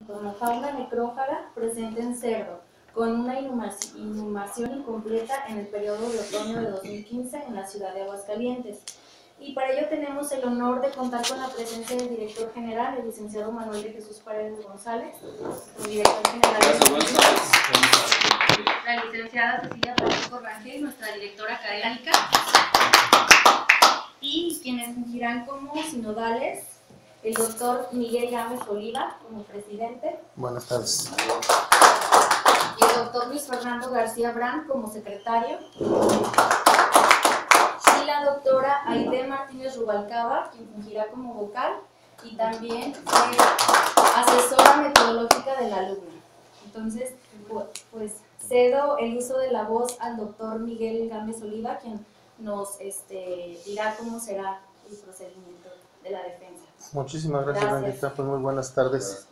entomofauna necrófaga presente en cerdo, con una inhumación incompleta en el periodo de otoño de 2015 en la ciudad de Aguascalientes. Y para ello tenemos el honor de contar con la presencia del director general, el licenciado Manuel de Jesús Paredes González, el director general la licenciada Cecilia Francisco Rangel, nuestra directora académica, y quienes fungirán como sinodales, el doctor Miguel Gámez Oliva como presidente. Buenas tardes. Y el doctor Luis Fernando García Brand como secretario. Y la doctora Aide Martínez Rubalcaba, quien fungirá como vocal y también asesora metodológica del alumno. Entonces, pues cedo el uso de la voz al doctor Miguel Gámez Oliva, quien nos dirá cómo será el procedimiento de la defensa. Muchísimas gracias, Bendita. Pues muy buenas tardes.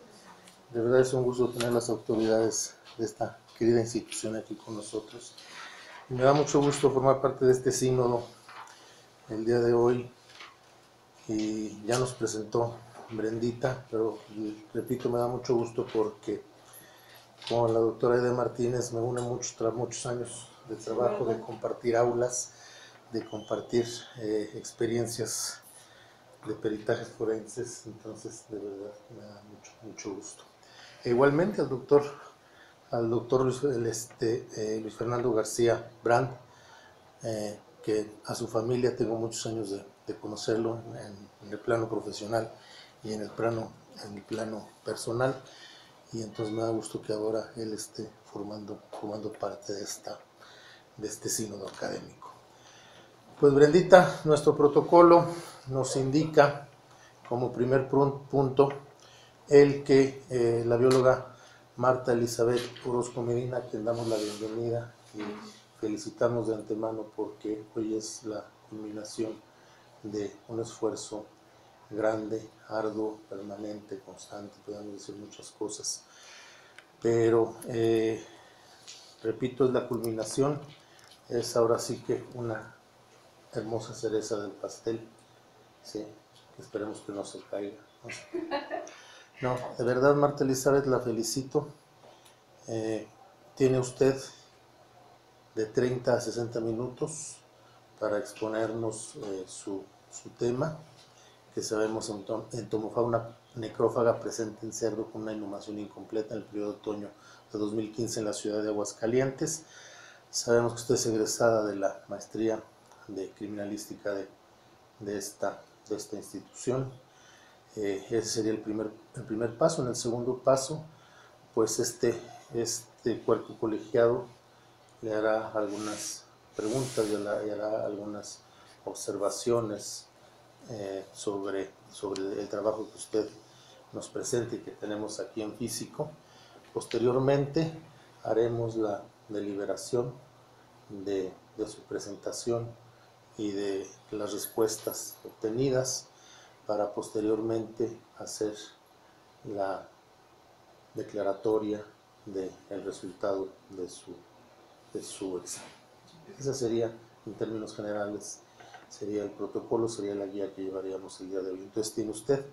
De verdad es un gusto tener las autoridades de esta querida institución aquí con nosotros. Y me da mucho gusto formar parte de este sínodo el día de hoy. Y ya nos presentó Brendita, pero repito, me da mucho gusto porque con la doctora Aide Martínez me une muchos años de trabajo, de compartir aulas, de compartir experiencias de peritajes forenses, entonces de verdad me da mucho gusto. E igualmente al doctor Luis Fernando García Brand, que a su familia tengo muchos años de conocerlo en el plano profesional y en el plano personal, y entonces me da gusto que ahora él esté formando parte de este sínodo académico. Pues Brendita, nuestro protocolo nos indica como primer punto el que la bióloga Marta Elizabeth Orozco Medina, a quien damos la bienvenida y felicitamos de antemano porque hoy es la culminación de un esfuerzo grande, arduo, permanente, constante, podemos decir muchas cosas, pero repito, es la culminación, es ahora sí que una hermosa cereza del pastel, sí, esperemos que no se caiga. No, de verdad, Marta Elizabeth, la felicito. Tiene usted de 30 a 60 minutos para exponernos su tema, que sabemos entomofauna necrófaga presente en cerdo con una inhumación incompleta en el periodo de otoño de 2015 en la ciudad de Aguascalientes. Sabemos que usted es egresada de la maestría de criminalística de esta institución. Ese sería el primer paso. En el segundo paso, pues este cuerpo colegiado le hará algunas preguntas y hará algunas observaciones sobre el trabajo que usted nos presenta y que tenemos aquí en físico. Posteriormente haremos la deliberación de su presentación y de las respuestas obtenidas para posteriormente hacer la declaratoria del resultado de su examen. Esa sería, en términos generales, sería el protocolo, sería la guía que llevaríamos el día de hoy. Entonces tiene usted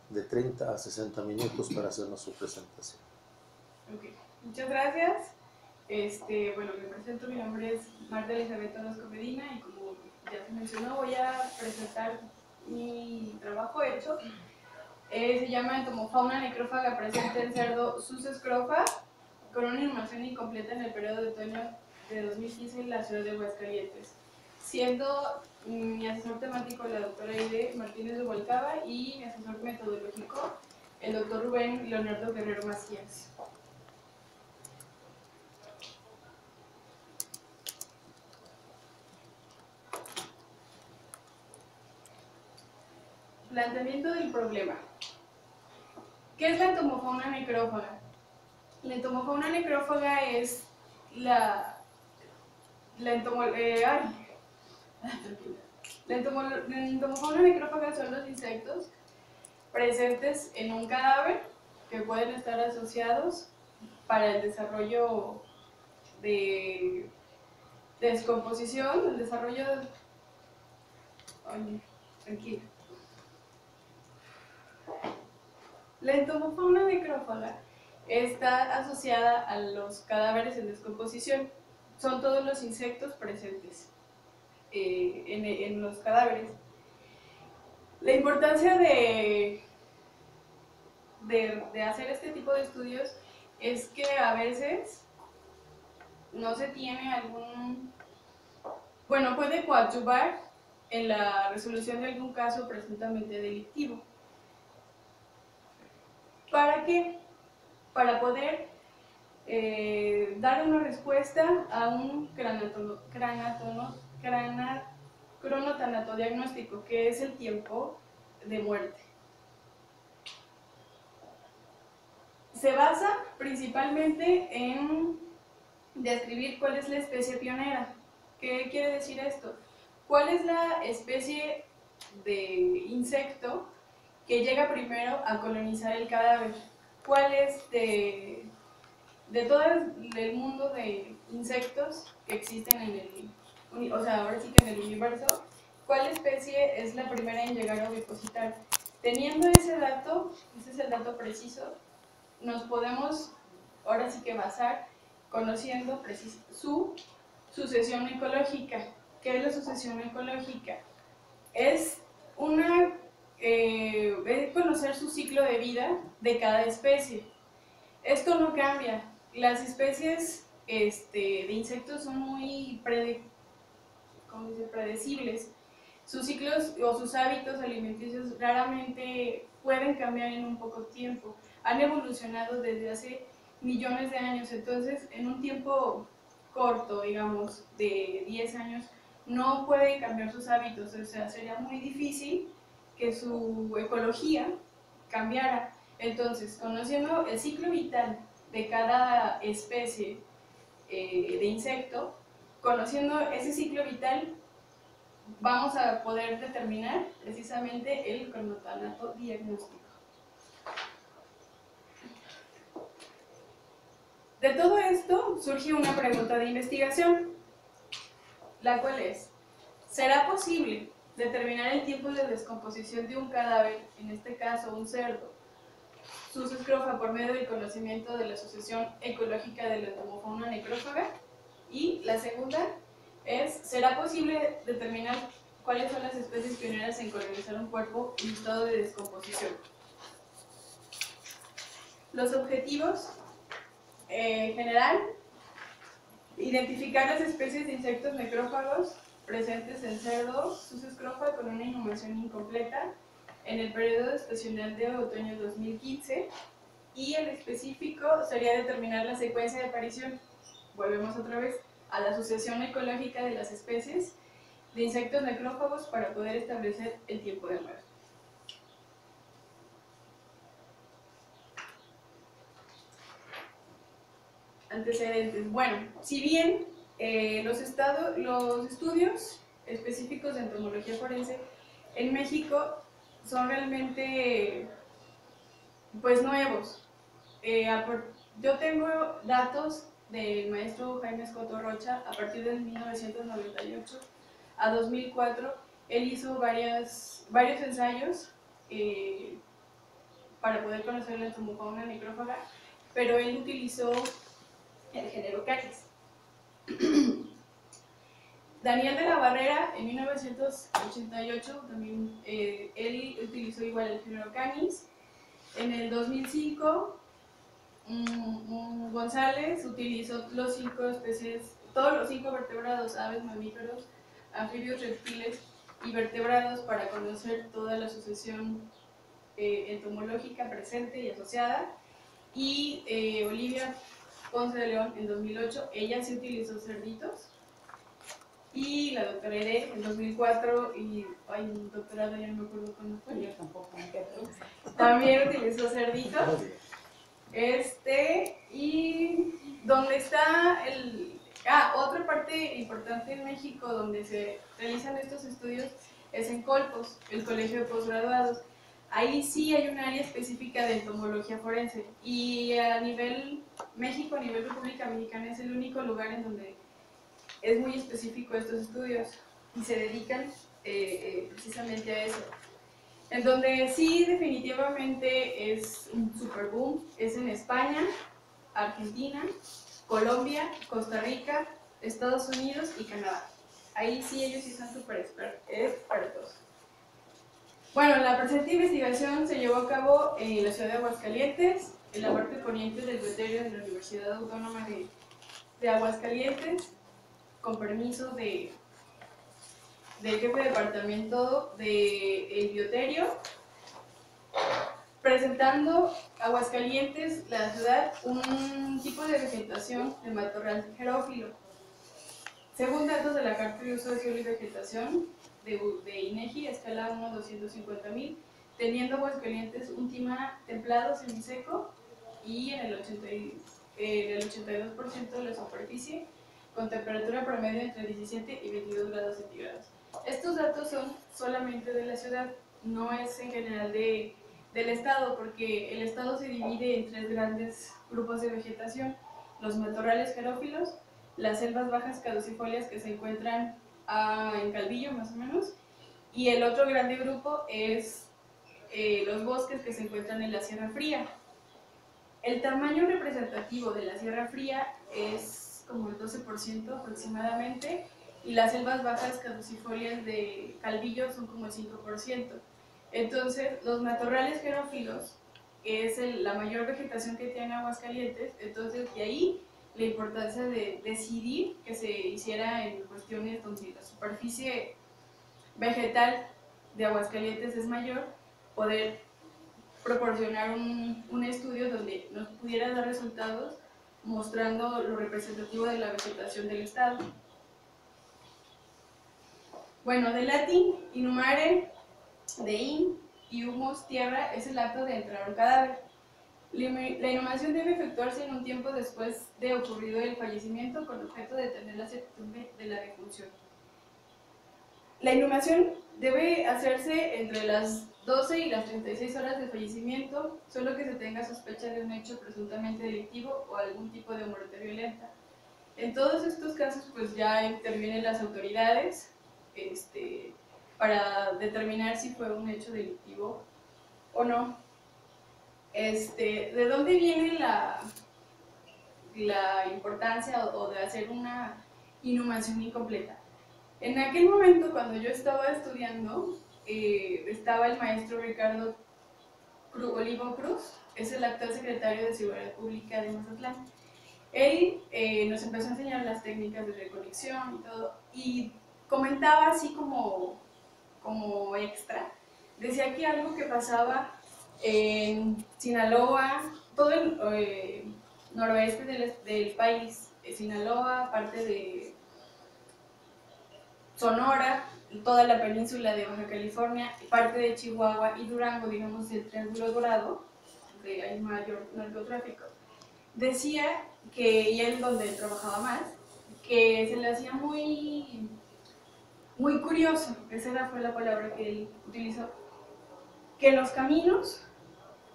de 30 a 60 minutos para hacernos su presentación. Ok, muchas gracias. Bueno, me presento, mi nombre es Marta Elizabeth Orozco Medina y como ya se mencionó, voy a presentar mi trabajo hecho. Se llama Entomofauna necrófaga presente en cerdo sus escrofa, con una inhumación incompleta en el periodo de otoño de 2015 en la ciudad de Aguascalientes, siendo mi asesor temático la doctora Aide Martínez Rubalcaba y mi asesor metodológico el doctor Rubén Leonardo Guerrero Macías. Planteamiento del problema. ¿Qué es la entomofauna necrófaga? La entomofauna necrófaga es la entomofauna necrófaga son los insectos presentes en un cadáver que pueden estar asociados para el desarrollo de descomposición, el desarrollo de... Oye, tranquila. La entomofauna necrófaga está asociada a los cadáveres en descomposición. Son todos los insectos presentes en los cadáveres. La importancia de hacer este tipo de estudios es que a veces no se tiene puede coadyuvar en la resolución de algún caso presuntamente delictivo. ¿Para qué? Para poder dar una respuesta a un cronotanatodiagnóstico, que es el tiempo de muerte. Se basa principalmente en describir cuál es la especie pionera. ¿Qué quiere decir esto? ¿Cuál es la especie de insecto que llega primero a colonizar el cadáver? ¿Cuál es de todo el mundo de insectos que existen ahora sí que en el universo, cuál especie es la primera en llegar a ovipositar? Teniendo ese dato, ese es el dato preciso, nos podemos ahora sí que basar conociendo su sucesión ecológica. ¿Qué es la sucesión ecológica? Es conocer su ciclo de vida de cada especie. Esto no cambia. Las especies de insectos son muy predecibles. Sus ciclos o sus hábitos alimenticios raramente pueden cambiar en un poco tiempo. Han evolucionado desde hace millones de años, entonces en un tiempo corto, digamos, de 10 años, no pueden cambiar sus hábitos, o sea, sería muy difícil que su ecología cambiara. Entonces, conociendo el ciclo vital de cada especie de insecto, conociendo ese ciclo vital, vamos a poder determinar precisamente el cronotanatodiagnóstico. De todo esto surge una pregunta de investigación, la cual es: ¿será posible determinar el tiempo de descomposición de un cadáver, en este caso un cerdo, sus escrofa, por medio del conocimiento de la sucesión ecológica de la entomofauna necrófaga? Y la segunda es: ¿será posible determinar cuáles son las especies pioneras en colonizar un cuerpo en estado de descomposición? Los objetivos general: identificar las especies de insectos necrófagos presentes en cerdos, sus escrofa con una inhumación incompleta en el periodo estacional de otoño 2015, y el específico sería determinar la secuencia de aparición. Volvemos otra vez a la sucesión ecológica de las especies de insectos necrófagos para poder establecer el tiempo de muerte. Antecedentes. Bueno, si bien los estudios específicos de entomología forense en México son realmente pues nuevos. Yo tengo datos del maestro Jaime Escoto Rocha a partir de 1998 a 2004. Él hizo varios ensayos para poder conocer la entomofauna necrófaga, pero él utilizó el género Canis. Daniel de la Barrera, en 1988, también él utilizó igual el género Canis. En el 2005, González utilizó todos los 5 vertebrados, aves, mamíferos, anfibios, reptiles y vertebrados, para conocer toda la sucesión entomológica presente y asociada. Y Olivia Ponce de León, en 2008, ella sí utilizó cerditos. Y la doctora Ere en 2004, y un doctorado, ya no me acuerdo cuándo fue. Yo tampoco me quedo. También utilizó cerditos. Y donde está otra parte importante en México donde se realizan estos estudios es en Colpos, el Colegio de Postgraduados. Ahí sí hay un área específica de entomología forense, y a nivel México, a nivel República Mexicana, es el único lugar en donde es muy específico estos estudios y se dedican precisamente a eso. En donde sí definitivamente es un super boom, es en España, Argentina, Colombia, Costa Rica, Estados Unidos y Canadá. Ahí sí ellos sí son súper expertos. Bueno, la presente investigación se llevó a cabo en la ciudad de Aguascalientes, en la parte poniente del bioterio de la Universidad Autónoma de Aguascalientes, con permiso del jefe de departamento del bioterio, presentando Aguascalientes, la ciudad, un tipo de vegetación de matorral xerófilo. Según datos de la Carta de Uso de Suelo y Vegetación de INEGI, escala 1/250.000, teniendo Aguascalientes un clima templado semiseco y en el 82% de la superficie, con temperatura promedio entre 17 y 22 grados centígrados. Estos datos son solamente de la ciudad, no es en general del estado, porque el estado se divide en 3 grandes grupos de vegetación: los matorrales xerófilos, las selvas bajas caducifolias que se encuentran en Calvillo más o menos, y el otro grande grupo es los bosques que se encuentran en la Sierra Fría. El tamaño representativo de la Sierra Fría es como el 12% aproximadamente, y las selvas bajas caducifolias de Calvillo son como el 5%. Entonces, los matorrales xerófilos es la mayor vegetación que tiene Aguascalientes, entonces de ahí la importancia de decidir que se hiciera en cuestiones donde la superficie vegetal de Aguascalientes es mayor, poder proporcionar un estudio donde nos pudiera dar resultados mostrando lo representativo de la vegetación del estado. Bueno, de latín, inhumare, de in y humus, tierra, es el acto de entrar a un cadáver. La inhumación debe efectuarse en un tiempo después de ocurrido el fallecimiento, con objeto de detener la certidumbre de la defunción. La inhumación debe hacerse entre las 12 y las 36 horas de fallecimiento, solo que se tenga sospecha de un hecho presuntamente delictivo o algún tipo de muerte violenta. En todos estos casos, pues ya intervienen las autoridades para determinar si fue un hecho delictivo o no. ¿De dónde viene la importancia o de hacer una inhumación incompleta? En aquel momento, cuando yo estaba estudiando, estaba el maestro Ricardo Olivo Cruz, es el actual secretario de Seguridad Pública de Mazatlán. Él nos empezó a enseñar las técnicas de recolección y todo, y comentaba así como extra, decía que algo que pasaba en Sinaloa, todo el noroeste del país, Sinaloa, parte de Sonora, toda la península de Baja California, parte de Chihuahua y Durango, digamos el Triángulo Dorado, donde hay mayor narcotráfico. Decía que, y él donde trabajaba más, que se le hacía muy curioso, esa fue la palabra que él utilizó, que los caminos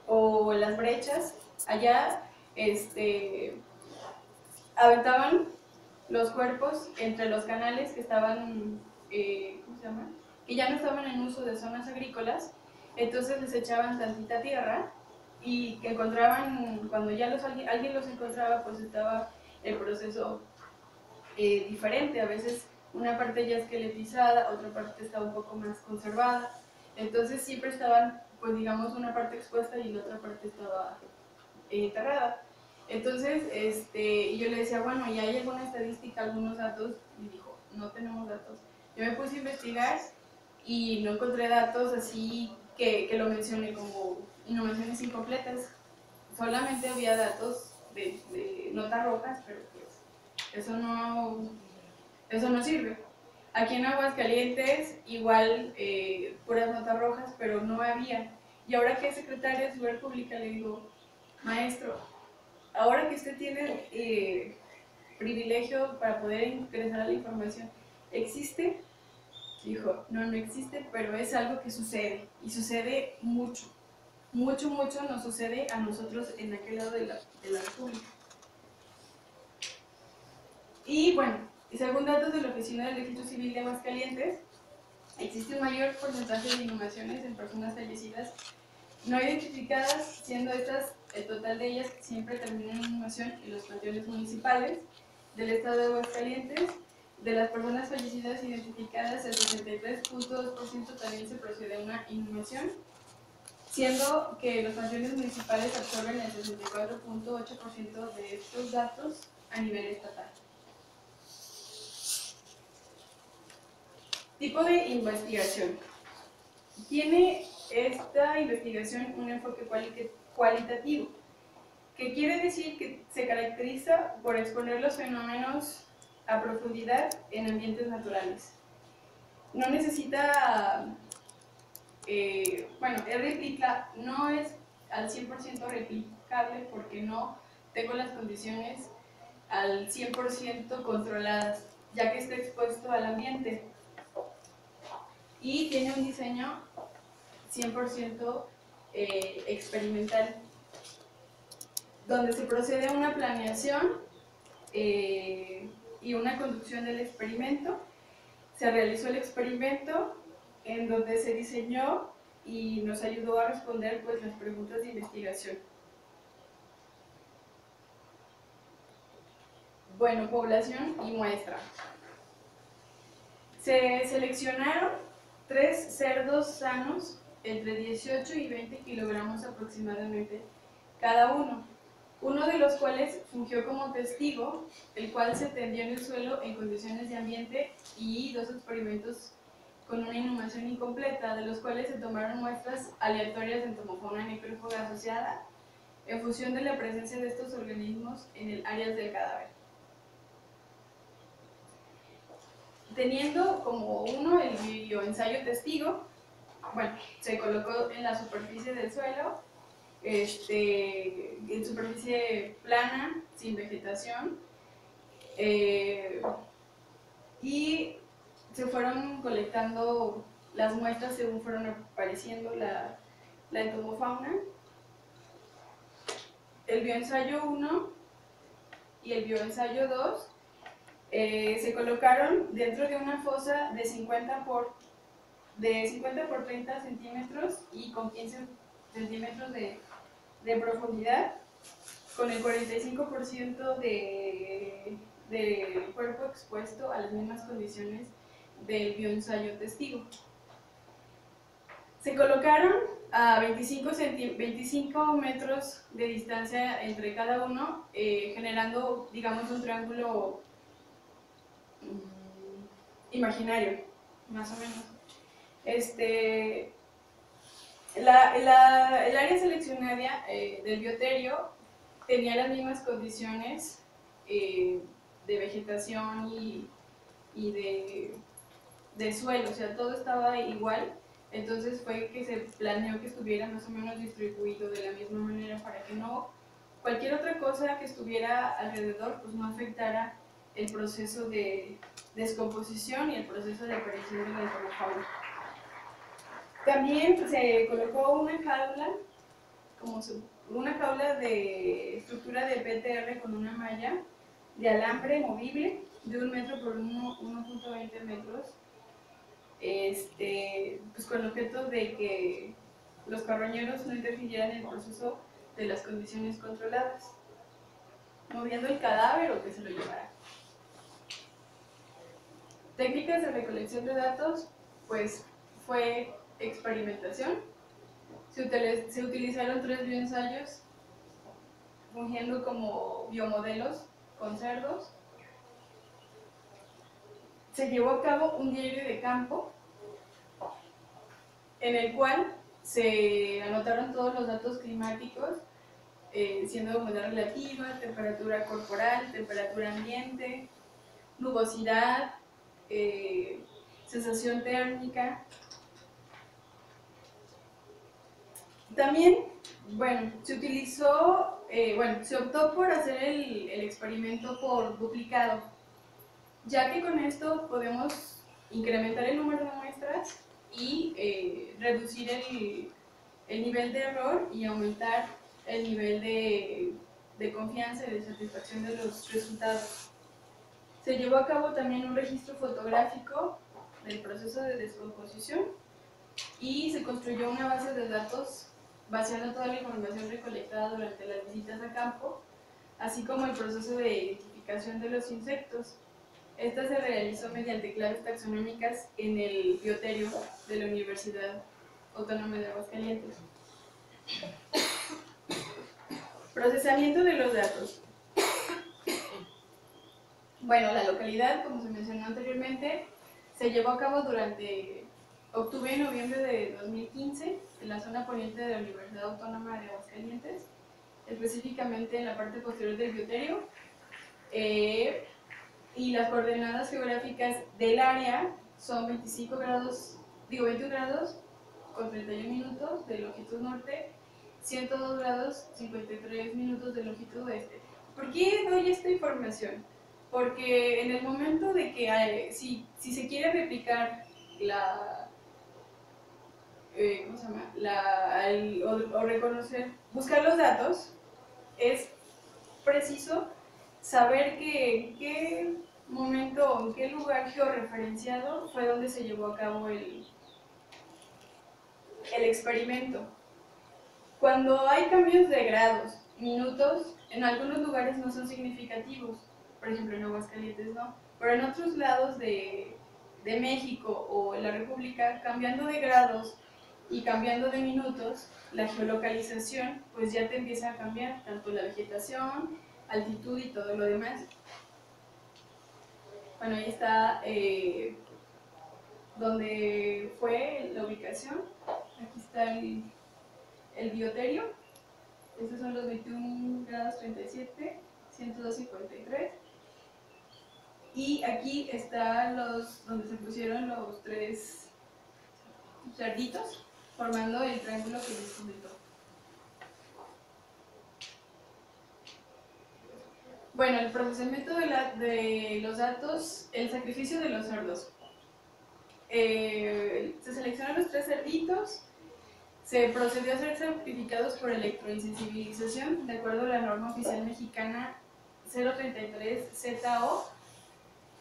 o las brechas allá aventaban los cuerpos entre los canales que estaban, ¿cómo se llama? Que ya no estaban en uso de zonas agrícolas, entonces les echaban tantita tierra y que encontraban, cuando ya alguien los encontraba, pues estaba el proceso diferente. A veces una parte ya esqueletizada, otra parte estaba un poco más conservada, entonces siempre estaban, pues digamos, una parte expuesta y la otra parte estaba enterrada. Entonces, yo le decía, bueno, ¿y hay alguna estadística, algunos datos? Y dijo, no tenemos datos. Yo me puse a investigar y no encontré datos así que lo mencione como inhumaciones incompletas. Solamente había datos de notas rojas, pero pues eso no sirve. Aquí en Aguascalientes, igual, puras notas rojas, pero no había. Y ahora que es secretaria de Seguridad Pública, le digo, maestro, ahora que usted tiene privilegio para poder ingresar a la información, ¿existe? Dijo, no existe, pero es algo que sucede, y sucede mucho. Mucho nos sucede a nosotros en aquel lado de la República. Y bueno, según datos de la Oficina del Registro Civil de Aguascalientes, existe un mayor porcentaje de inhumaciones en personas fallecidas no identificadas, siendo estas el total de ellas que siempre terminan en inhumación en los panteones municipales del estado de Aguascalientes. De las personas fallecidas identificadas, el 63.2% también se procede a una inhumación, siendo que los panteones municipales absorben el 64.8% de estos datos a nivel estatal. Tipo de investigación. Tiene esta investigación un enfoque cualitativo, que quiere decir que se caracteriza por exponer los fenómenos a profundidad en ambientes naturales. No necesita, no es al 100% replicable porque no tengo las condiciones al 100% controladas, ya que está expuesto al ambiente. Y tiene un diseño 100% experimental, donde se procede a una planeación y una conducción del experimento. Se realizó el experimento en donde se diseñó y nos ayudó a responder pues, las preguntas de investigación. Bueno, población y muestra. Se seleccionaron 3 cerdos sanos entre 18 y 20 kilogramos aproximadamente cada uno de los cuales fungió como testigo, el cual se tendió en el suelo en condiciones de ambiente, y 2 experimentos con una inhumación incompleta, de los cuales se tomaron muestras aleatorias de entomofauna necrófaga asociada en función de la presencia de estos organismos en el área del cadáver. Teniendo como uno el bioensayo testigo, bueno, se colocó en la superficie del suelo, en superficie plana, sin vegetación, y se fueron colectando las muestras según fueron apareciendo la entomofauna. El bioensayo 1 y el bioensayo 2 se colocaron dentro de una fosa de 50 por 30 centímetros y con 15 centímetros de profundidad, con el 45% del cuerpo expuesto a las mismas condiciones del bioensayo testigo. Se colocaron a 25 metros de distancia entre cada uno, generando, digamos, un triángulo imaginario, más o menos. El área seleccionada del bioterio tenía las mismas condiciones de vegetación y de suelo, o sea, todo estaba igual. Entonces fue que se planeó que estuviera más o menos distribuido de la misma manera para que no cualquier otra cosa que estuviera alrededor pues no afectara el proceso de descomposición y el proceso de aparición de la entomofauna. También se colocó una jaula de estructura de PTR con una malla de alambre movible de 1 metro por 1.20 metros, pues con el objeto de que los carroñeros no interfirieran en el proceso de las condiciones controladas, moviendo el cadáver o que se lo llevara. Técnicas de recolección de datos, pues fue experimentación. Se utilizaron 3 bioensayos fungiendo como biomodelos con cerdos. Se llevó a cabo un diario de campo en el cual se anotaron todos los datos climáticos, siendo humedad relativa, temperatura corporal, temperatura ambiente, nubosidad, sensación térmica. También, se optó por hacer el experimento por duplicado, ya que con esto podemos incrementar el número de muestras y reducir el nivel de error y aumentar el nivel de confianza y de satisfacción de los resultados. Se llevó a cabo también un registro fotográfico del proceso de descomposición y se construyó una base de datos vaciando toda la información recolectada durante las visitas a campo, así como el proceso de identificación de los insectos. Esta se realizó mediante claves taxonómicas en el bioterio de la Universidad Autónoma de Aguascalientes. Procesamiento de los datos. Bueno, la localidad, como se mencionó anteriormente, se llevó a cabo durante octubre y noviembre de 2015 en la zona poniente de la Universidad Autónoma de Aguascalientes, específicamente en la parte posterior del bioterio, y las coordenadas geográficas del área son 21 grados con 31 minutos de longitud norte, 102 grados 53 minutos de longitud oeste. ¿Por qué doy esta información? Porque en el momento de que si se quiere replicar o reconocer, buscar los datos, es preciso saber en qué momento o en qué lugar georreferenciado fue donde se llevó a cabo el experimento. Cuando hay cambios de grados, minutos, en algunos lugares no son significativos, por ejemplo en Aguascalientes no, pero en otros lados de México o en la República, cambiando de grados y cambiando de minutos, la geolocalización pues ya te empieza a cambiar, tanto la vegetación, altitud y todo lo demás. Bueno, ahí está donde fue la ubicación. Aquí está el bioterio. Estos son los 21 grados 37, 102.53. Y aquí están donde se pusieron los 3 cerditos, formando el triángulo que les comentó. Bueno, el procesamiento de los datos, el sacrificio de los cerdos. Se seleccionaron los 3 cerditos, se procedió a ser sacrificados por electroinsensibilización, de acuerdo a la norma oficial mexicana 033 ZO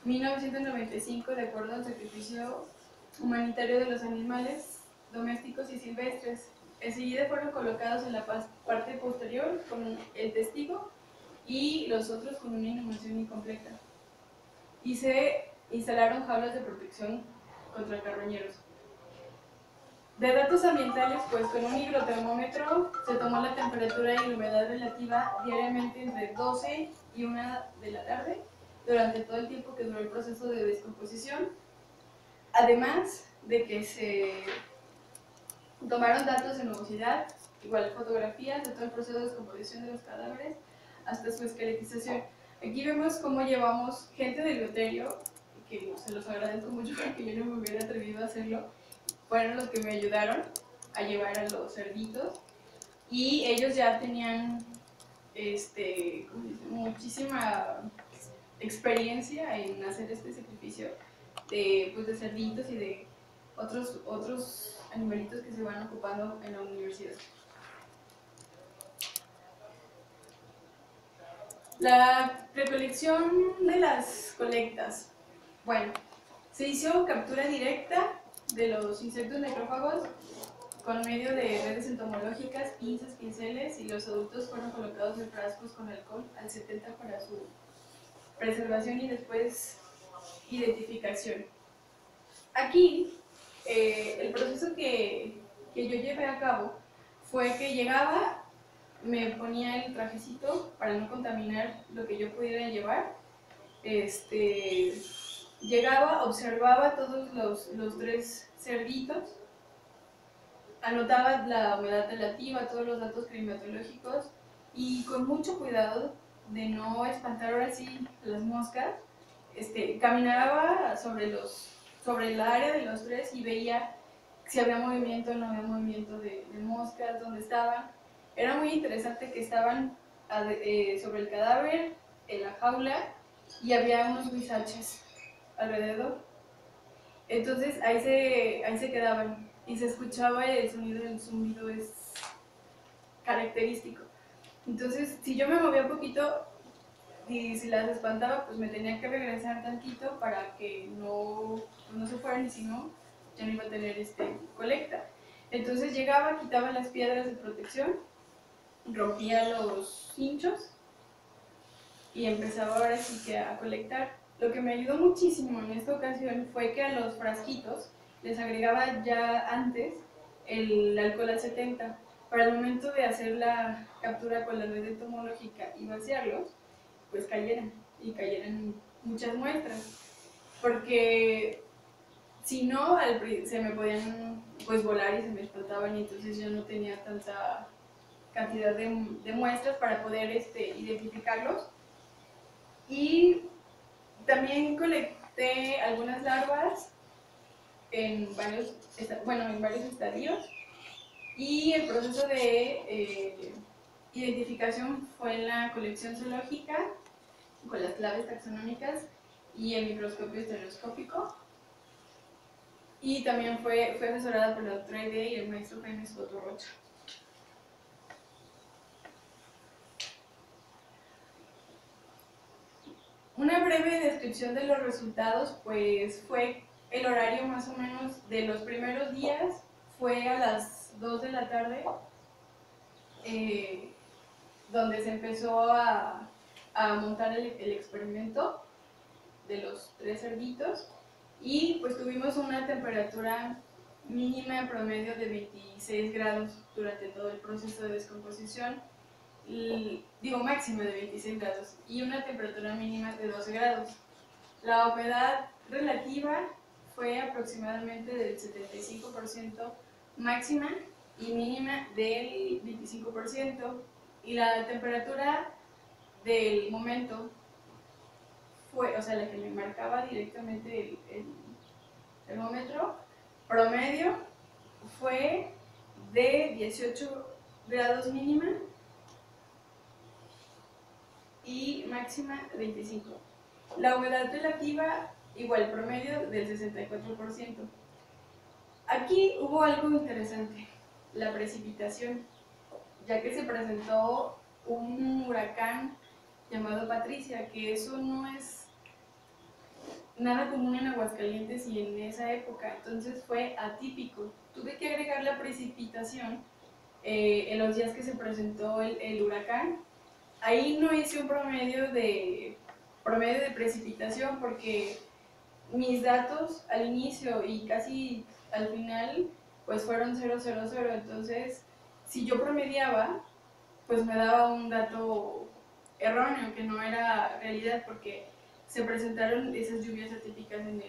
1995, de acuerdo al sacrificio humanitario de los animales domésticos y silvestres. Enseguida fueron colocados en la parte posterior con el testigo y los otros con una inhumación incompleta. Y se instalaron jaulas de protección contra carroñeros. De datos ambientales, pues con un higrotermómetro se tomó la temperatura y la humedad relativa diariamente entre 12 y 1 de la tarde durante todo el tiempo que duró el proceso de descomposición. Además de que se tomaron datos de nubosidad, igual fotografías de todo el proceso de descomposición de los cadáveres hasta su esqueletización. Aquí vemos cómo llevamos gente del bioterio, que se los agradezco mucho porque yo no me hubiera atrevido a hacerlo. Fueron los que me ayudaron a llevar a los cerditos y ellos ya tenían muchísima experiencia en hacer este sacrificio de cerditos y de otros animalitos que se van ocupando en la universidad. La recolección de las colectas. Bueno, se hizo captura directa de los insectos necrófagos con medio de redes entomológicas, pinzas, pinceles, y los adultos fueron colocados en frascos con alcohol al 70 para su preservación y después identificación. Aquí, el proceso que yo llevé a cabo fue que llegaba, me ponía el trajecito para no contaminar lo que yo pudiera llevar, llegaba, observaba todos los 3 cerditos, anotaba la humedad relativa, todos los datos climatológicos y con mucho cuidado de no espantar ahora sí las moscas, caminaba sobre el área de los 3 y veía si había movimiento o no había movimiento de moscas, dónde estaban. Era muy interesante que estaban sobre el cadáver, en la jaula, y había unos huizaches alrededor. Entonces ahí se quedaban y se escuchaba el zumbido es característico. Entonces, si yo me movía un poquito, y si las espantaba, pues me tenía que regresar tantito para que no, pues no se fueran, y si no, ya no iba a tener colecta. Entonces llegaba, quitaba las piedras de protección, rompía los hinchos y empezaba ahora sí que a colectar. Lo que me ayudó muchísimo en esta ocasión fue que a los frasquitos les agregaba ya antes el alcohol al 70. Para el momento de hacer la captura con la red entomológica y vaciarlos, pues cayeran muchas muestras. Porque si no, se me podían pues volar y se me explotaban, y entonces yo no tenía tanta cantidad de muestras para poder identificarlos. Y también colecté algunas larvas en varios estadios, y el proceso de identificación fue en la colección zoológica con las claves taxonómicas y el microscopio estereoscópico. Y también fue asesorada por la doctora Aide y el maestro Jaime Soto Rocha. Una breve descripción de los resultados, pues fue el horario más o menos de los primeros días, fue a las 2 de la tarde, donde se empezó a montar el experimento de los 3 cerditos, y pues tuvimos una temperatura mínima promedio de 26 grados durante todo el proceso de descomposición, máxima de 26 grados, y una temperatura mínima de 12 grados. La humedad relativa fue aproximadamente del 75% máxima y mínima del 25%, y la temperatura del momento fue, o sea, la que me marcaba directamente el termómetro promedio, fue de 18 grados mínima y máxima 25. La humedad relativa, igual, promedio del 64%. Aquí hubo algo interesante, la precipitación, ya que se presentó un huracán llamado Patricia, que eso no es nada común en Aguascalientes y en esa época, entonces fue atípico. Tuve que agregar la precipitación en los días que se presentó el huracán. Ahí no hice un promedio de precipitación, porque mis datos al inicio y casi al final pues fueron 0, 0, 0, entonces si yo promediaba pues me daba un dato erróneo, que no era realidad, porque se presentaron esas lluvias atípicas en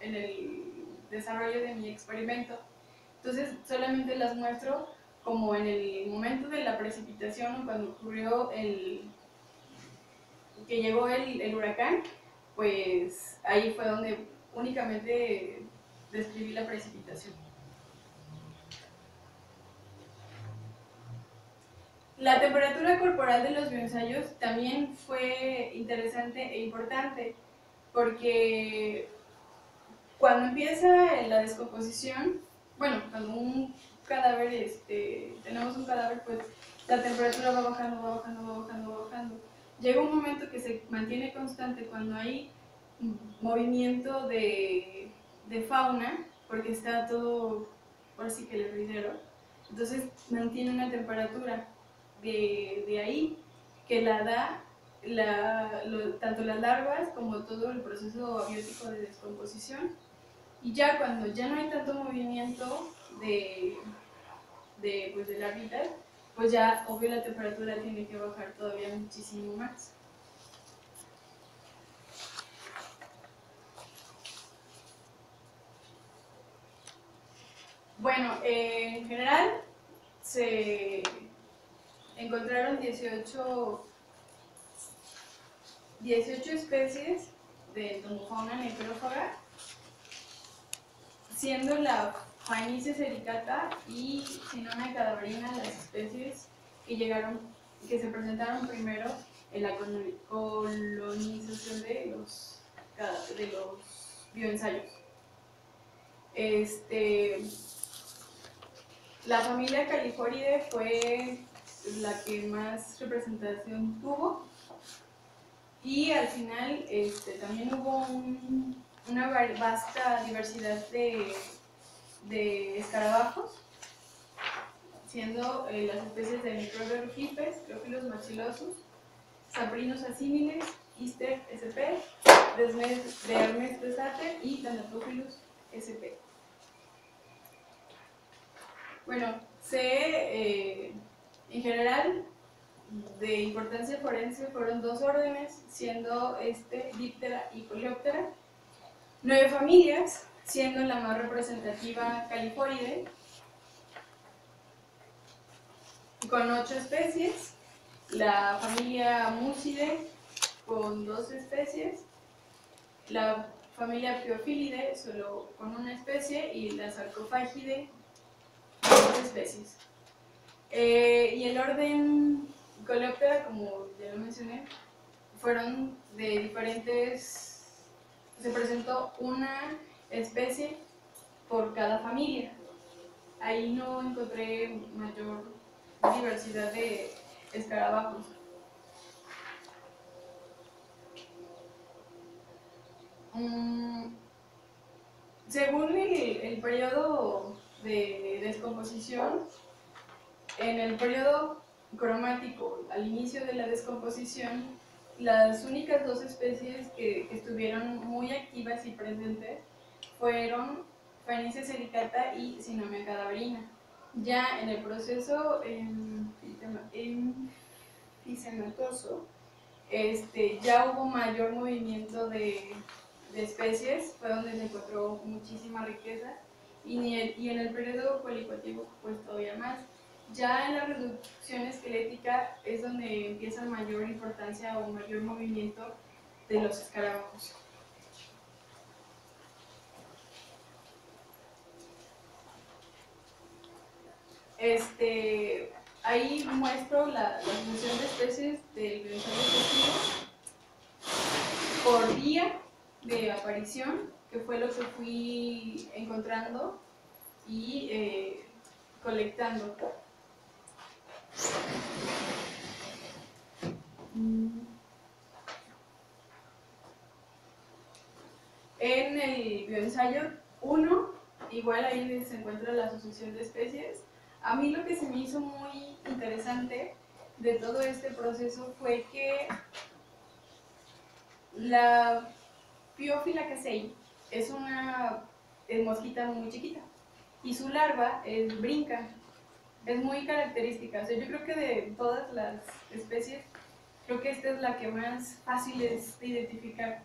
el desarrollo de mi experimento. Entonces solamente las muestro como en el momento de la precipitación, o cuando ocurrió que llegó el huracán, pues ahí fue donde únicamente describí la precipitación. La temperatura corporal de los bioensayos también fue interesante e importante, porque cuando empieza la descomposición, bueno, cuando un cadáver, tenemos un cadáver, pues la temperatura va bajando, va bajando, va bajando, va bajando. Llega un momento que se mantiene constante cuando hay movimiento de fauna, porque está todo, por así que el hervidero, entonces mantiene una temperatura de ahí que la da tanto las larvas como todo el proceso abiótico de descomposición. Y ya cuando ya no hay tanto movimiento del hábitat, pues ya obvio la temperatura tiene que bajar todavía muchísimo más. Bueno, en general se encontraron 18 especies de entomofauna necrófaga, siendo la Phaenyces sericata y Cynona cadaverina las especies que se presentaron primero en la colonización de los bioensayos. La familia Califoridae fue la que más representación tuvo. Y al final también hubo una vasta diversidad de escarabajos, siendo las especies de Microbius rufipes, Cleophilus maxilosus, Saprinus asimiles, Ister sp, Dermes pesater y Thanatophilus sp. Bueno, en general, de importancia forense fueron 2 órdenes, siendo Diptera y Coleoptera, 9 familias, siendo la más representativa Calliforide, con 8 especies, la familia Muside con 2 especies, la familia Piophilide solo con 1 especie y la Sarcophagidae con 2 especies. Y el orden Coleoptera, como ya lo mencioné, fueron de diferentes, se presentó una especie por cada familia. Ahí no encontré mayor diversidad de escarabajos. Según el periodo de descomposición, en el periodo cromático, al inicio de la descomposición, las únicas 2 especies que estuvieron muy activas y presentes fueron Phaenycia sericata y Sinomia cadaverina. Ya en el proceso enfisемatoso, ya hubo mayor movimiento de especies, fue donde se encontró muchísima riqueza, y en el periodo colicuativo pues todavía más. Ya en la reducción esquelética es donde empieza mayor importancia o mayor movimiento de los escarabajos. Ahí muestro la función de especies del bioensayo testigo por día de aparición, que fue lo que fui encontrando y colectando. En el bioensayo 1, igual ahí se encuentra la asociación de especies. A mí lo que se me hizo muy interesante de todo este proceso fue que la Piophila casei es una mosquita muy chiquita y su larva brinca. Es muy característica. O sea, yo creo que de todas las especies, creo que esta es la que más fácil es de identificar.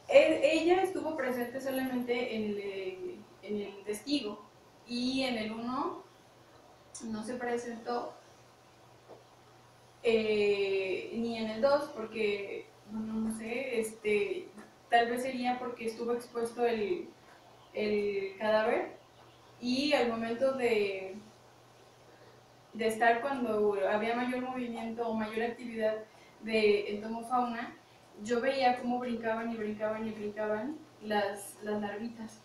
Ella estuvo presente solamente en el testigo y en el 1 no se presentó, ni en el 2 porque, bueno, no sé, tal vez sería porque estuvo expuesto el cadáver y al momento de estar cuando había mayor movimiento o mayor actividad de entomofauna, yo veía cómo brincaban y brincaban y brincaban las larvitas.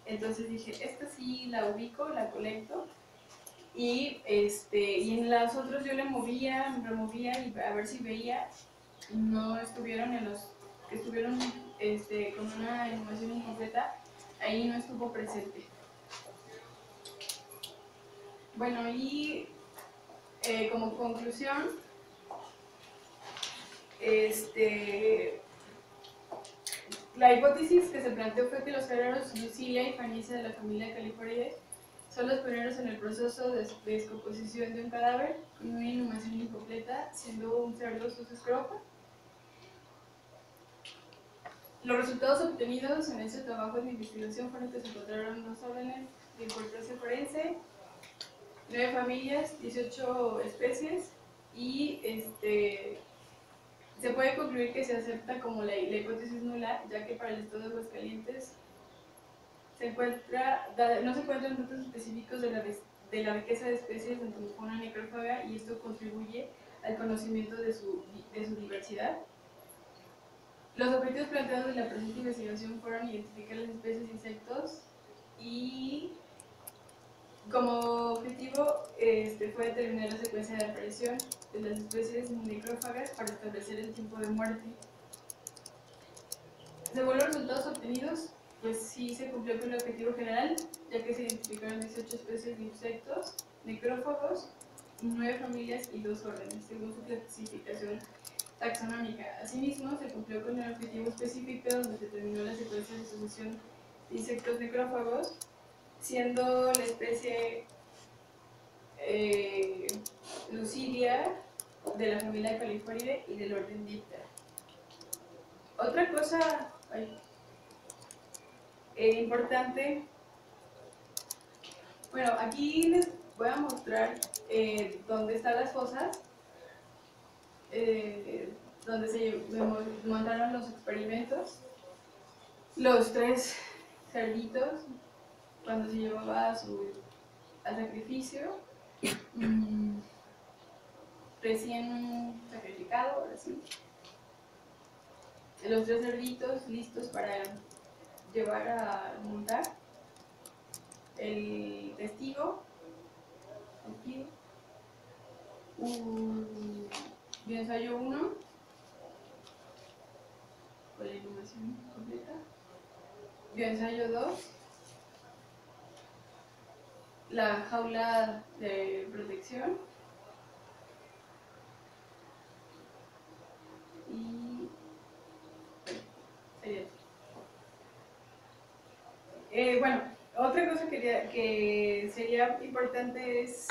Entonces dije, esta sí la ubico, la colecto. Y en las otras yo le movía, removía y a ver si veía. No estuvieron en los que estuvieron con una inhumación incompleta, ahí no estuvo presente. Bueno, y como conclusión, la hipótesis que se planteó fue que los géneros Lucilia y Phaenycia de la familia Calliforide son los pioneros en el proceso de descomposición de un cadáver con una inhumación incompleta, siendo un cerdo sus escrofa. Los resultados obtenidos en ese trabajo de investigación fueron que se encontraron 2 órdenes de importancia forense, 9 familias, 18 especies y se puede concluir que se acepta como la hipótesis nula, ya que para el estado de Aguascalientes no se encuentran datos específicos de la riqueza de especies de entomofauna necrófaga y esto contribuye al conocimiento de su diversidad. Los objetivos planteados en la presente investigación fueron identificar las especies de insectos y Como objetivo fue determinar la secuencia de aparición de las especies necrófagas para establecer el tiempo de muerte. Según los resultados obtenidos, pues sí se cumplió con el objetivo general, ya que se identificaron 18 especies de insectos necrófagos, 9 familias y 2 órdenes, según su clasificación taxonómica. Asimismo, se cumplió con el objetivo específico donde se determinó la secuencia de sucesión de insectos necrófagos, siendo la especie Lucidia de la familia Califoridae y del orden Diptera. Otra cosa importante, bueno, aquí les voy a mostrar dónde están las fosas, donde se montaron los experimentos. Los 3 cerditos, cuando se llevaba al sacrificio, recién sacrificado, ahora sí. Los 3 cerditos listos para llevar a montar. El testigo, bioensayo 1, con la iluminación completa. Bioensayo 2, la jaula de protección. Y sería bueno, otra cosa que sería importante es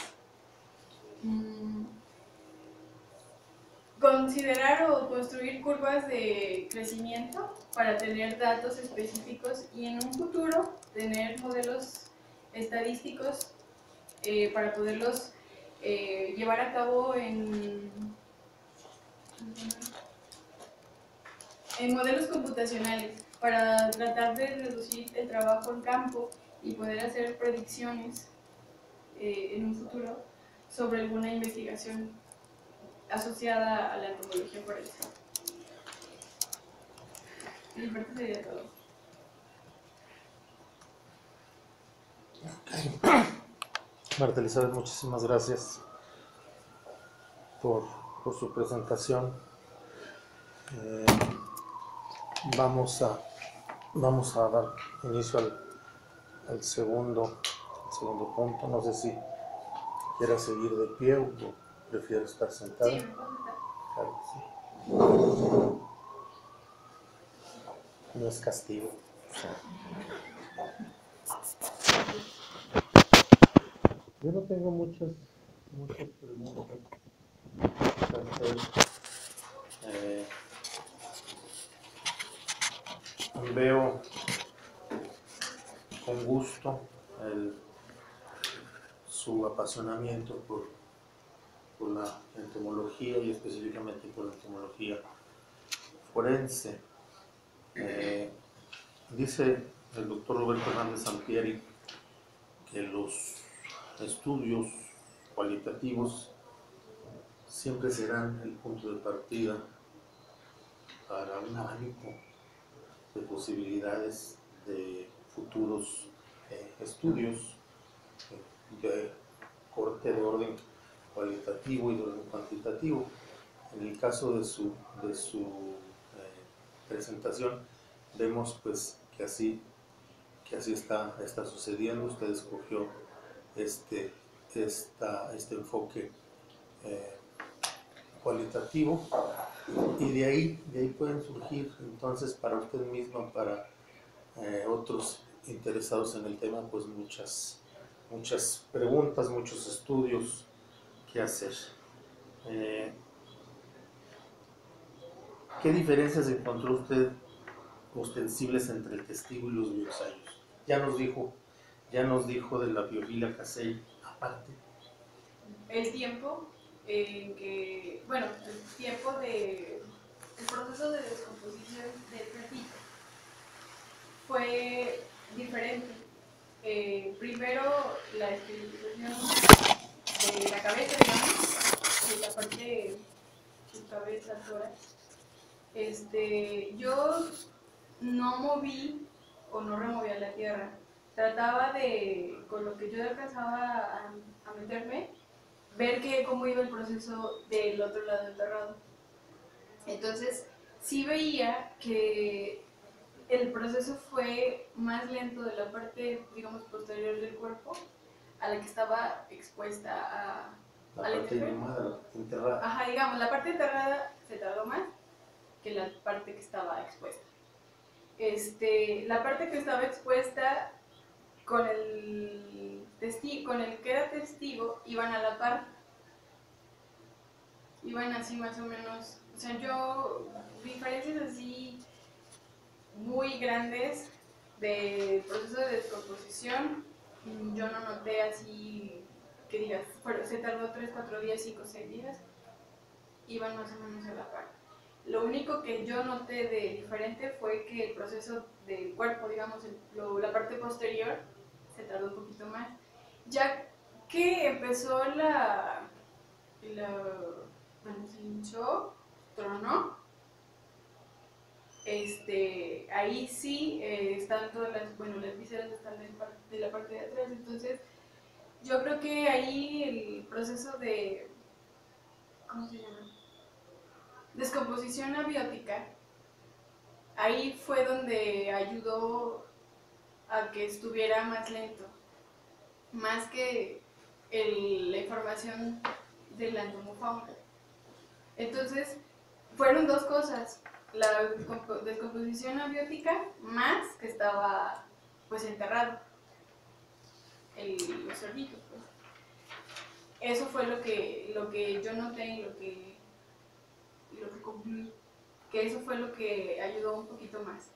considerar o construir curvas de crecimiento para tener datos específicos y en un futuro tener modelos estadísticos para poderlos llevar a cabo en modelos computacionales para tratar de reducir el trabajo en campo y poder hacer predicciones en un futuro sobre alguna investigación asociada a la entomología forense. Y mi parte sería todo. Marta Elizabeth, muchísimas gracias por su presentación. Vamos a dar inicio al segundo punto. No sé si quiera seguir de pie o prefiere estar sentada. Sí, me puedo sentar. Claro que sí. No es castigo. Yo no tengo muchas preguntas que hacer. Veo con gusto su apasionamiento por la entomología y específicamente por la entomología forense. Dice el doctor Roberto Hernández Sampieri que los estudios cualitativos siempre serán el punto de partida para un abanico de posibilidades de futuros estudios de corte de orden cualitativo y de orden cuantitativo. En el caso de su presentación vemos pues que así está sucediendo. Usted escogió este enfoque cualitativo y de ahí pueden surgir entonces para usted misma, para otros interesados en el tema, pues muchas preguntas, muchos estudios que hacer. ¿Qué diferencias encontró usted ostensibles entre el testigo y los bioensayos? Ya nos dijo de la Biophylla casei aparte. El tiempo en que, bueno, el proceso de descomposición del cerdito fue diferente. Primero la esterilización de la cabeza, digamos, de la parte de su cabeza, tórax. Yo no moví o no removí a la tierra, trataba de, con lo que yo alcanzaba a meterme, ver cómo iba el proceso del otro lado del terrado. Entonces, sí veía que el proceso fue más lento de la parte, digamos, posterior del cuerpo a la que estaba expuesta a La la parte inhumada, la parte enterrada. Ajá, digamos, la parte enterrada se tardó más que la parte que estaba expuesta. La parte que estaba expuesta con el testigo, con el que era testigo, iban a la par, iban así más o menos, o sea, yo, diferencias así muy grandes de proceso de descomposición, yo no noté así que digas, se tardó 3, 4 días, 5, 6 días, iban más o menos a la par. Lo único que yo noté de diferente fue que el proceso del cuerpo, digamos, la parte posterior, se tardó un poquito más. Ya que empezó bueno, se hinchó, tronó, ahí sí están todas las vísceras están de la parte de atrás, entonces yo creo que ahí el proceso de, ¿cómo se llama? Descomposición abiótica, ahí fue donde ayudó a que estuviera más lento, más que la información de la entomofauna. Entonces, fueron dos cosas, la descomposición abiótica más que estaba pues enterrado los cerditos. Pues. Eso fue lo que yo noté y lo que concluí, que eso fue lo que ayudó un poquito más.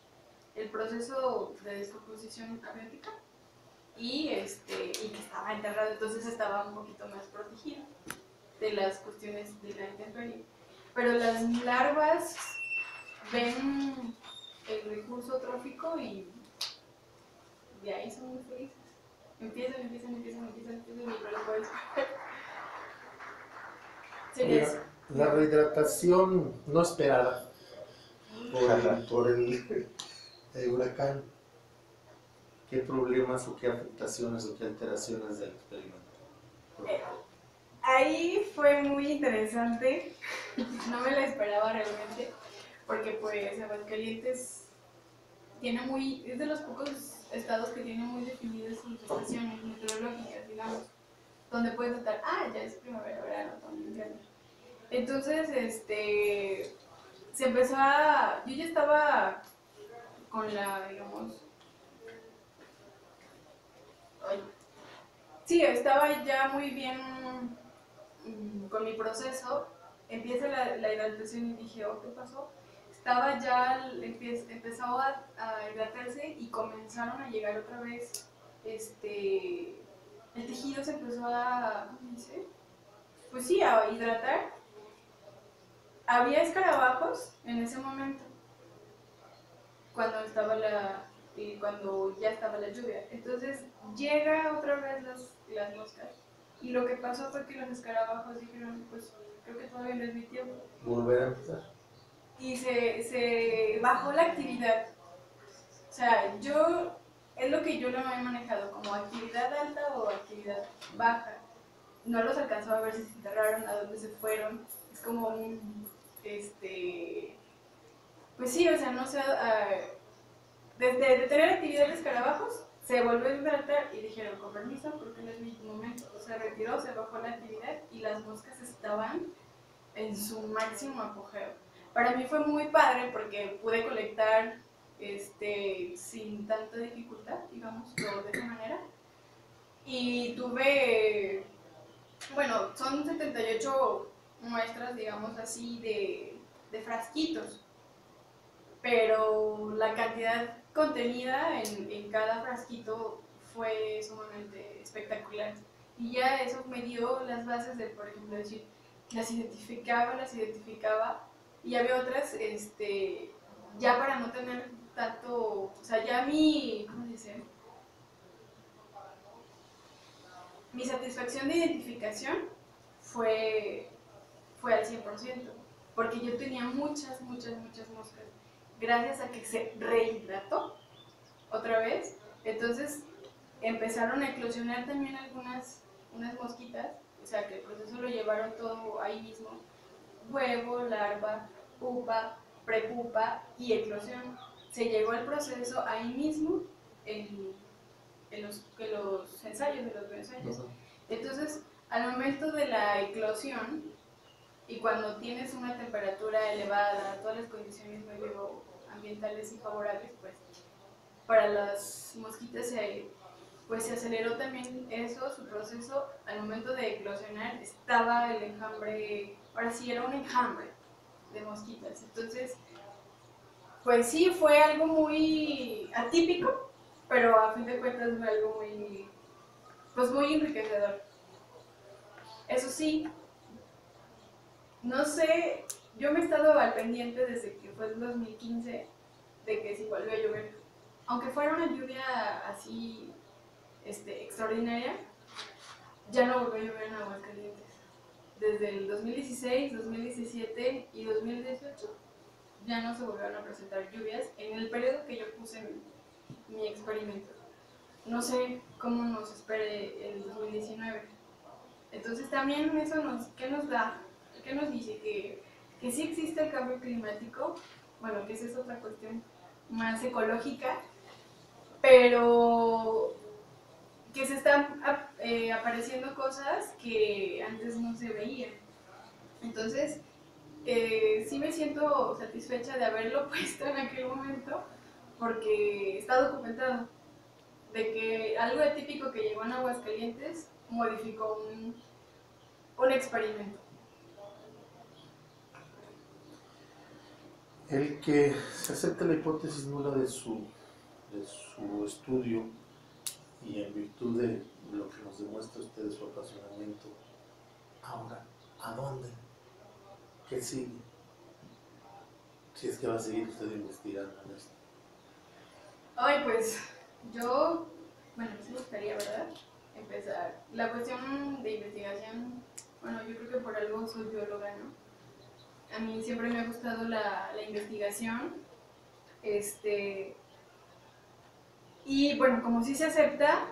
El proceso de descomposición abiótica y que estaba enterrado, entonces estaba un poquito más protegido de las cuestiones de la intemperie. Pero las larvas ven el recurso trófico y de ahí son muy felices. Empiezan y no lo puedes parar. La rehidratación no esperada por el huracán, ¿qué problemas o qué afectaciones o qué alteraciones del experimento? Ahí fue muy interesante, no me la esperaba realmente, porque pues Aguascalientes es de los pocos estados que tiene muy definidas sus estaciones meteorológicas, digamos, donde puedes notar, ya es primavera, verano, otoño, invierno. Entonces, se empezó yo ya estaba con digamos, sí, estaba ya muy bien con mi proceso, empieza la hidratación y dije, ¿qué pasó? Estaba ya, empezó a hidratarse y comenzaron a llegar otra vez, el tejido se empezó ¿cómo dice? Pues sí, a hidratar. Había escarabajos en ese momento, cuando cuando ya estaba la lluvia. Entonces llega otra vez las moscas. Y lo que pasó fue que los escarabajos dijeron, pues creo que todavía no es mi tiempo. Volver a empezar. Y se bajó la actividad. O sea, es lo que yo lo he manejado, como actividad alta o actividad baja. No los alcanzó a ver si se enterraron, a dónde se fueron. Es como pues sí, o sea, no sé, desde tener actividad de escarabajos, se volvió a hidratar y dijeron, con permiso, porque no es mi momento. Se retiró, se bajó la actividad y las moscas estaban en su máximo apogeo. Para mí fue muy padre porque pude colectar sin tanta dificultad, digamos, de esa manera. Y tuve, bueno, son 78 muestras, digamos así, de frasquitos, pero la cantidad contenida en cada frasquito fue sumamente espectacular. Y ya eso me dio las bases de, por ejemplo, decir, las identificaba, y había otras, ya para no tener tanto, o sea, ya ¿cómo se dice? Mi satisfacción de identificación fue al 100%, porque yo tenía muchas moscas, gracias a que se rehidrató otra vez. Entonces, empezaron a eclosionar también unas mosquitas, o sea que el proceso lo llevaron todo ahí mismo, huevo, larva, pupa, prepupa y eclosión. Se llegó al proceso ahí mismo en los ensayos, de los bioensayos. Entonces, al momento de la eclosión, y cuando tienes una temperatura elevada, todas las condiciones medioambientales y favorables, pues para las mosquitas pues se aceleró también eso, su proceso. Al momento de eclosionar estaba el enjambre, ahora sí era un enjambre de mosquitas. Entonces, pues sí, fue algo muy atípico, pero a fin de cuentas fue algo pues muy enriquecedor. Eso sí, no sé, yo me he estado al pendiente desde que fue el 2015 de que si volvió a llover. Aunque fuera una lluvia así extraordinaria, ya no volvió a llover en Aguascalientes. Desde el 2016, 2017 y 2018 ya no se volvieron a presentar lluvias en el periodo que yo puse mi experimento. No sé cómo nos espere el 2019. Entonces también eso ¿qué nos da? ¿Qué nos dice? Que sí existe el cambio climático, bueno, que esa es otra cuestión más ecológica, pero que se están apareciendo cosas que antes no se veían. Entonces, sí me siento satisfecha de haberlo puesto en aquel momento, porque está documentado de que algo atípico que llegó en Aguascalientes modificó un experimento. El que se acepte la hipótesis nula de su estudio y en virtud de lo que nos demuestra usted de su apasionamiento, ahora, ¿a dónde? ¿Qué sigue? Si es que va a seguir usted investigando en esto. Ay, pues yo, bueno, sí me gustaría, ¿verdad? Empezar. La cuestión de investigación, bueno, yo creo que por algo soy bióloga, ¿no? A mí siempre me ha gustado la investigación. Y bueno, como sí se acepta,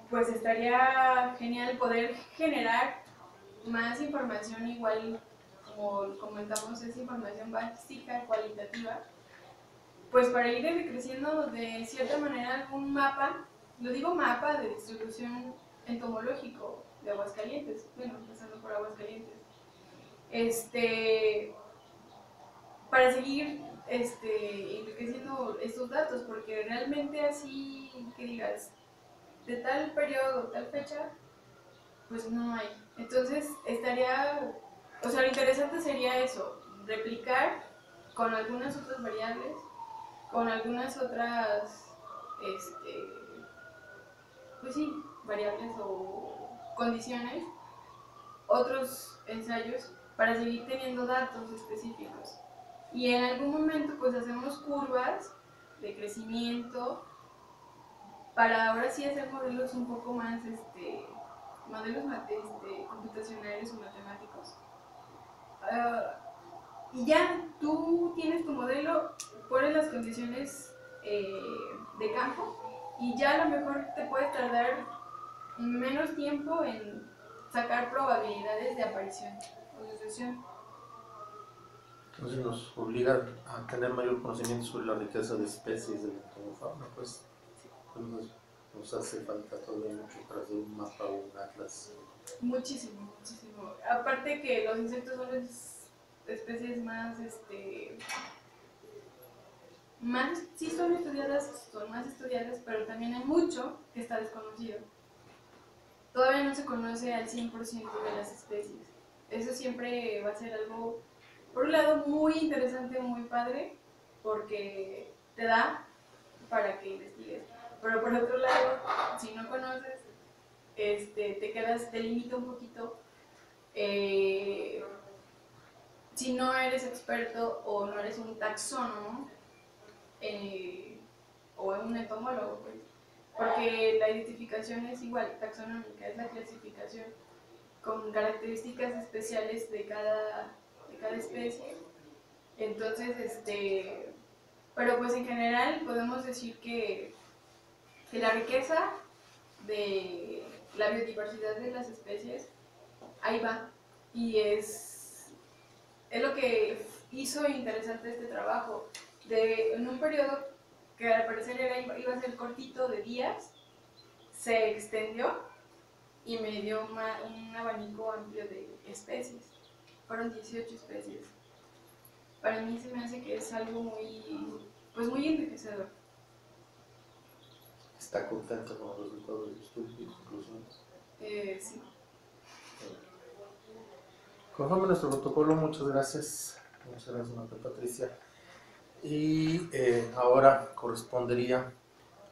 pues estaría genial poder generar más información igual, como comentamos, es información básica, cualitativa, pues para ir creciendo de cierta manera algún mapa, lo digo mapa de distribución entomológico de Aguascalientes, bueno, empezando por Aguascalientes, para seguir enriqueciendo estos datos, porque realmente así que digas, de tal periodo, tal fecha, pues no hay. Entonces estaría, o sea, lo interesante sería eso, replicar con algunas otras variables, con algunas otras, pues sí, variables o condiciones, otros ensayos para seguir teniendo datos específicos. Y en algún momento pues hacemos curvas de crecimiento para ahora sí hacer modelos un poco más, modelos computacionales o matemáticos. Y ya tú tienes tu modelo, pones las condiciones de campo y ya a lo mejor te puedes tardar menos tiempo en sacar probabilidades de aparición o sucesión. Entonces nos obliga a tener mayor conocimiento sobre la riqueza de especies de la entomofauna, pues nos hace falta todavía mucho para hacer un mapa o un atlas. Muchísimo, muchísimo. Aparte que los insectos son las especies más, sí son más estudiadas, pero también hay mucho que está desconocido. Todavía no se conoce al 100% de las especies. Eso siempre va a ser algo, por un lado, muy interesante, muy padre, porque te da para que investigues. Pero por otro lado, si no conoces, te limita un poquito. Si no eres experto o no eres un taxónomo o un entomólogo, pues, porque la identificación es igual, taxonómica, es la clasificación con características especiales de cada especie. Entonces, pero pues en general podemos decir que que la riqueza de la biodiversidad de las especies ahí va, y es lo que hizo interesante este trabajo. En un periodo que al parecer iba a ser cortito de días, se extendió y me dio un abanico amplio de especies. Fueron 18 especies. Para mí se me hace que es algo muy enriquecedor. ¿Está contento con los resultados del estudio y conclusiones? Sí. Conforme a nuestro protocolo, muchas gracias. Muchas gracias, Marta Patricia. Y ahora correspondería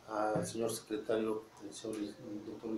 al señor secretario, el señor doctor